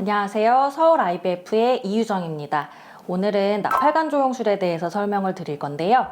안녕하세요. 서울 IVF의 이유정입니다. 오늘은 나팔관 조영술에 대해서 설명을 드릴 건데요.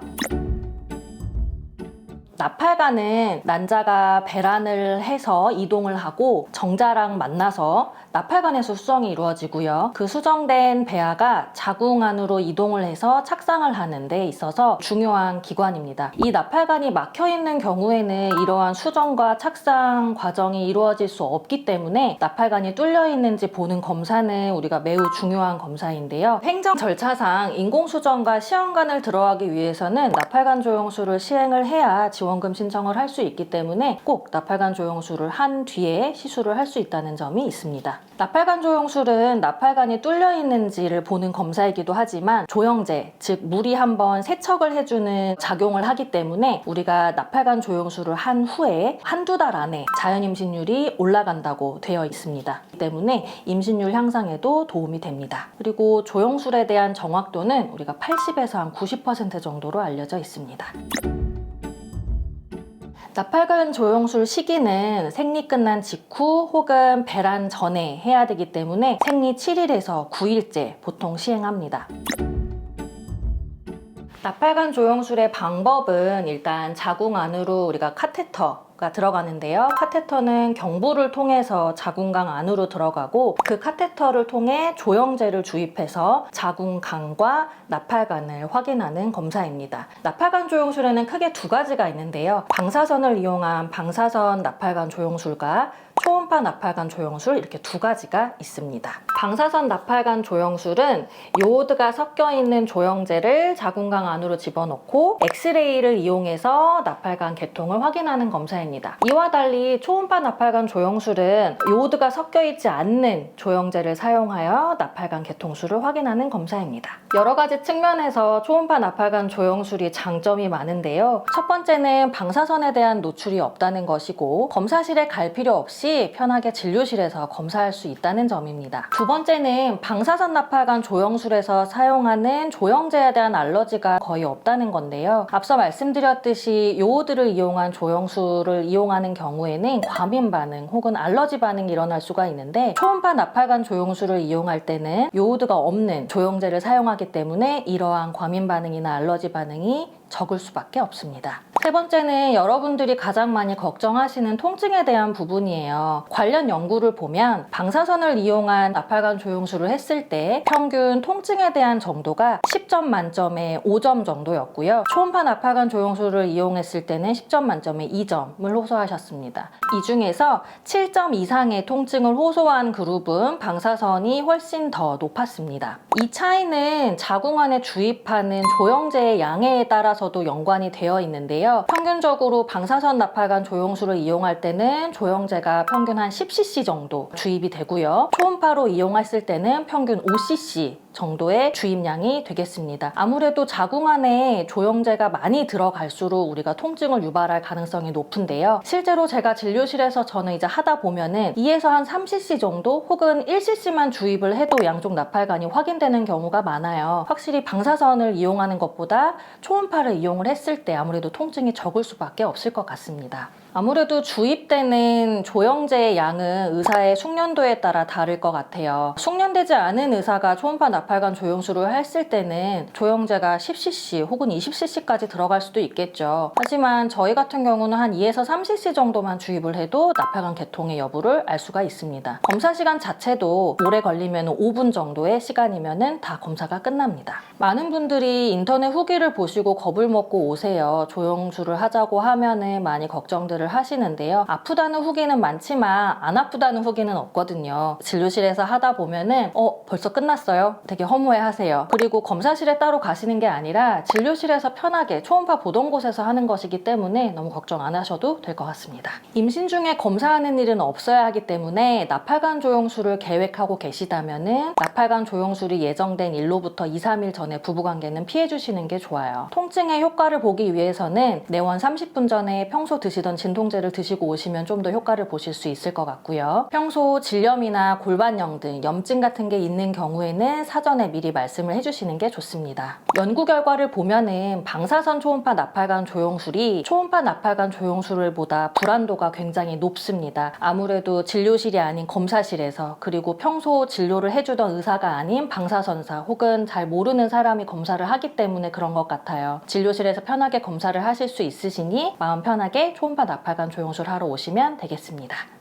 나팔관은 난자가 배란을 해서 이동을 하고 정자랑 만나서 나팔관에서 수정이 이루어지고요. 그 수정된 배아가 자궁 안으로 이동을 해서 착상을 하는 데 있어서 중요한 기관입니다. 이 나팔관이 막혀 있는 경우에는 이러한 수정과 착상 과정이 이루어질 수 없기 때문에 나팔관이 뚫려 있는지 보는 검사는 우리가 매우 중요한 검사인데요. 행정 절차상 인공수정과 시험관을 들어가기 위해서는 나팔관 조영술을 시행을 해야 지원금 신청을 할 수 있기 때문에 꼭 나팔관 조영술을 한 뒤에 시술을 할 수 있다는 점이 있습니다. 나팔관 조영술은 나팔관이 뚫려 있는지를 보는 검사이기도 하지만 조영제, 즉 물이 한번 세척을 해주는 작용을 하기 때문에 우리가 나팔관 조영술을 한 후에 한두 달 안에 자연 임신율이 올라간다고 되어 있습니다. 때문에 임신율 향상에도 도움이 됩니다. 그리고 조영술에 대한 정확도는 우리가 80에서 한 90% 정도로 알려져 있습니다. 나팔관 조영술 시기는 생리 끝난 직후 혹은 배란 전에 해야 되기 때문에 생리 7일에서 9일째 보통 시행합니다. 나팔관 조영술의 방법은 일단 자궁 안으로 우리가 카테터가 들어가는데요. 카테터는 경부를 통해서 자궁강 안으로 들어가고 그 카테터를 통해 조영제를 주입해서 자궁강과 나팔관을 확인하는 검사입니다. 나팔관 조영술에는 크게 두 가지가 있는데요. 방사선을 이용한 방사선 나팔관 조영술과 초음파 나팔관 조영술 이렇게 두 가지가 있습니다. 방사선 나팔관 조영술은 요오드가 섞여 있는 조영제를 자궁강 안으로 집어넣고 엑스레이를 이용해서 나팔관 개통을 확인하는 검사입니다. 이와 달리 초음파 나팔관 조영술은 요오드가 섞여 있지 않는 조영제를 사용하여 나팔관 개통수를 확인하는 검사입니다. 여러 가지 측면에서 초음파 나팔관 조영술이 장점이 많은데요. 첫 번째는 방사선에 대한 노출이 없다는 것이고 검사실에 갈 필요 없이 편하게 진료실에서 검사할 수 있다는 점입니다. 두 번째는 방사선 나팔관 조영술에서 사용하는 조영제에 대한 알러지가 거의 없다는 건데요. 앞서 말씀드렸듯이 요오드를 이용한 조영술을 이용하는 경우에는 과민 반응 혹은 알러지 반응이 일어날 수가 있는데 초음파 나팔관 조영술을 이용할 때는 요오드가 없는 조영제를 사용하기 때문에 이러한 과민 반응이나 알러지 반응이 적을 수밖에 없습니다. 세 번째는 여러분들이 가장 많이 걱정하시는 통증에 대한 부분이에요. 관련 연구를 보면 방사선을 이용한 나팔관 조영술을 했을 때 평균 통증에 대한 정도가 10점 만점에 5점 정도였고요. 초음파 나팔관 조영술을 이용했을 때는 10점 만점에 2점을 호소하셨습니다. 이 중에서 7점 이상의 통증을 호소한 그룹은 방사선이 훨씬 더 높았습니다. 이 차이는 자궁 안에 주입하는 조영제의 양에 따라서도 연관이 되어 있는데요. 평균적으로 방사선 나팔관 조영술을 이용할 때는 조영제가 평균 한 10cc 정도 주입이 되고요. 초음파로 이용했을 때는 평균 5cc 정도의 주입량이 되겠습니다. 아무래도 자궁 안에 조영제가 많이 들어갈수록 우리가 통증을 유발할 가능성이 높은데요. 실제로 제가 진료실에서 저는 이제 하다 보면은 2에서 한 3cc 정도 혹은 1cc만 주입을 해도 양쪽 나팔관이 확인되는 경우가 많아요. 확실히 방사선을 이용하는 것보다 초음파를 이용을 했을 때 아무래도 통증이 적을 수밖에 없을 것 같습니다. 아무래도 주입되는 조영제의 양은 의사의 숙련도에 따라 다를 것 같아요. 숙련되지 않은 의사가 초음파 나팔관 조영술을 했을 때는 조영제가 10cc 혹은 20cc까지 들어갈 수도 있겠죠. 하지만 저희 같은 경우는 한 2에서 3cc 정도만 주입을 해도 나팔관 개통의 여부를 알 수가 있습니다. 검사 시간 자체도 오래 걸리면 5분 정도의 시간이면 다 검사가 끝납니다. 많은 분들이 인터넷 후기를 보시고 겁을 먹고 오세요. 조영술을 하자고 하면은 많이 걱정들 하시는데요. 아프다는 후기는 많지만 안 아프다는 후기는 없거든요. 진료실에서 하다 보면은 벌써 끝났어요? 되게 허무해 하세요. 그리고 검사실에 따로 가시는 게 아니라 진료실에서 편하게 초음파 보던 곳에서 하는 것이기 때문에 너무 걱정 안 하셔도 될 것 같습니다. 임신 중에 검사하는 일은 없어야 하기 때문에 나팔관 조영술을 계획하고 계시다면은 나팔관 조영술이 예정된 일로부터 2, 3일 전에 부부관계는 피해 주시는 게 좋아요. 통증의 효과를 보기 위해서는 내원 30분 전에 평소 드시던 진통제를 드시고 오시면 좀 더 효과를 보실 수 있을 것 같고요. 평소 질염이나 골반염 등 염증 같은 게 있는 경우에는 사전에 미리 말씀을 해주시는 게 좋습니다. 연구 결과를 보면은 방사선 초음파 나팔관 조영술이 초음파 나팔관 조영술보다 불안도가 굉장히 높습니다. 아무래도 진료실이 아닌 검사실에서, 그리고 평소 진료를 해주던 의사가 아닌 방사선사 혹은 잘 모르는 사람이 검사를 하기 때문에 그런 것 같아요. 진료실에서 편하게 검사를 하실 수 있으시니 마음 편하게 초음파 나팔관 조영술 하러 오시면 되겠습니다.